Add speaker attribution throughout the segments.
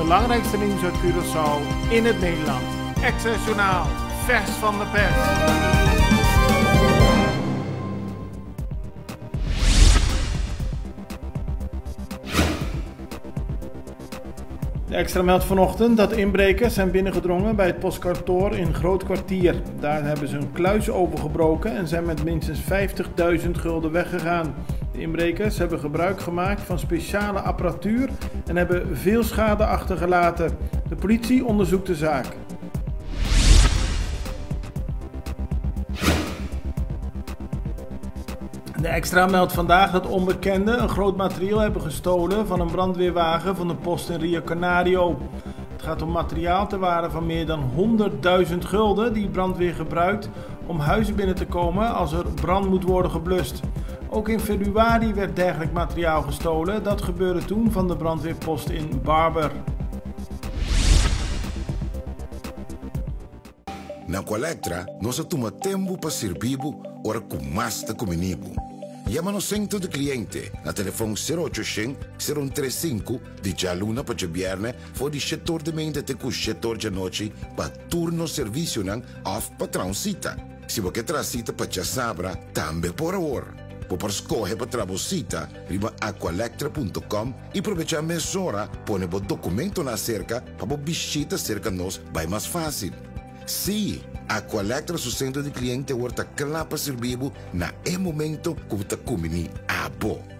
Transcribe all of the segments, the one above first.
Speaker 1: belangrijkste nieuws uit Curaçao in het Nederland. Access Journaal, vers van de pers. De Extra meldt vanochtend dat inbrekers zijn binnengedrongen bij het postkantoor in Groot Kwartier. Daar hebben ze een kluis opengebroken en zijn met minstens 50.000 gulden weggegaan. De inbrekers hebben gebruik gemaakt van speciale apparatuur en hebben veel schade achtergelaten. De politie onderzoekt de zaak. De Extra meldt vandaag dat onbekenden een groot materieel hebben gestolen van een brandweerwagen van de post in Rio Canario. Het gaat om materiaal ter waarde van meer dan 100.000 gulden die brandweer gebruikt om huizen binnen te komen als er brand moet worden geblust. Ook in februari werd dergelijk materiaal gestolen. Dat gebeurde toen van de brandweerpost in Barber.
Speaker 2: Na Colectra, nós toma tempo para servir ora com mais de comunibo. Llama-nos sempre de cliente na telefone 0800-035 de Jaluna para Viernes voor die setor de mente te com setor de noite para turno serviço nan of patrão cita. Se você traz cita para já sabra, também por hora. Por escolher para trabalhar, riba aqualectra.com e aproveitar a mesura, põe o documento na cerca para visita cerca nós vai mais fácil. Sim, Aqualectra, seu centro de cliente, está claro para servir na momento que você come a bo.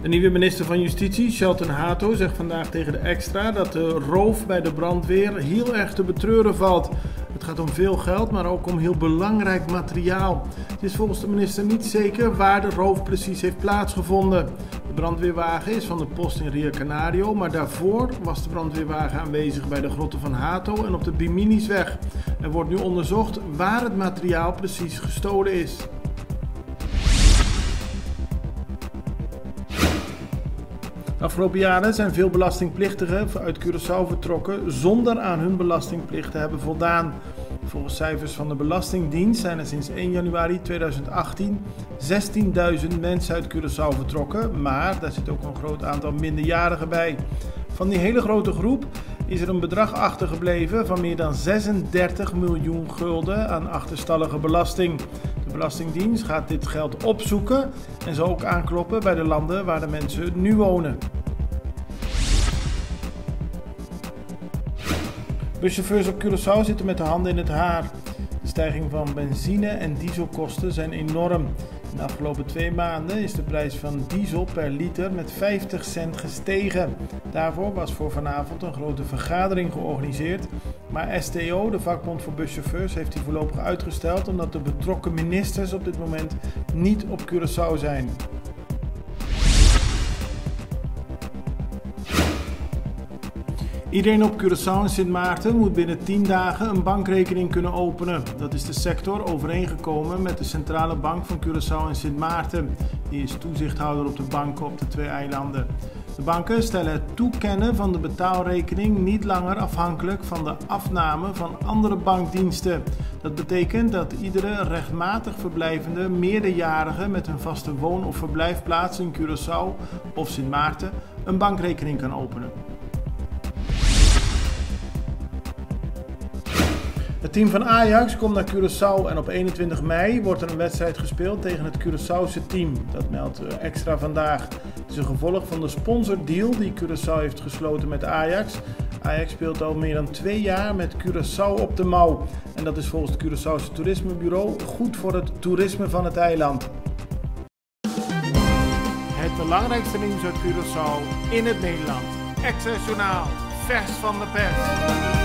Speaker 1: De nieuwe minister van Justitie, Shelton Hato, zegt vandaag tegen de Extra dat de roof bij de brandweer heel erg te betreuren valt. Het gaat om veel geld, maar ook om heel belangrijk materiaal. Het is volgens de minister niet zeker waar de roof precies heeft plaatsgevonden. De brandweerwagen is van de post in Rio Canario, maar daarvoor was de brandweerwagen aanwezig bij de Grotten van Hato en op de Biminisweg. Er wordt nu onderzocht waar het materiaal precies gestolen is. De afgelopen jaren zijn veel belastingplichtigen uit Curaçao vertrokken zonder aan hun belastingplicht te hebben voldaan. Volgens cijfers van de Belastingdienst zijn er sinds 1 januari 2018 16.000 mensen uit Curaçao vertrokken, maar daar zit ook een groot aantal minderjarigen bij. Van die hele grote groep is er een bedrag achtergebleven van meer dan 36 miljoen gulden aan achterstallige belasting. De Belastingdienst gaat dit geld opzoeken en zal ook aankloppen bij de landen waar de mensen nu wonen. Buschauffeurs op Curaçao zitten met de handen in het haar. De stijging van benzine- en dieselkosten zijn enorm. In de afgelopen 2 maanden is de prijs van diesel per liter met 50 cent gestegen. Daarvoor was voor vanavond een grote vergadering georganiseerd. Maar STO, de vakbond voor buschauffeurs, heeft die voorlopig uitgesteld omdat de betrokken ministers op dit moment niet op Curaçao zijn. Iedereen op Curaçao en Sint Maarten moet binnen 10 dagen een bankrekening kunnen openen. Dat is de sector overeengekomen met de Centrale Bank van Curaçao en Sint Maarten. Die is toezichthouder op de banken op de 2 eilanden. De banken stellen het toekennen van de betaalrekening niet langer afhankelijk van de afname van andere bankdiensten. Dat betekent dat iedere rechtmatig verblijvende meerderjarige met een vaste woon- of verblijfplaats in Curaçao of Sint Maarten een bankrekening kan openen. Het team van Ajax komt naar Curaçao en op 21 mei wordt er een wedstrijd gespeeld tegen het Curaçaose team. Dat meldt Extra vandaag. Het is een gevolg van de sponsordeal die Curaçao heeft gesloten met Ajax. Ajax speelt al meer dan 2 jaar met Curaçao op de mouw. En dat is volgens het Curaçaose toerismebureau goed voor het toerisme van het eiland. Het belangrijkste nieuws uit Curaçao in het Nederland. Access Journaal, vers van de pers.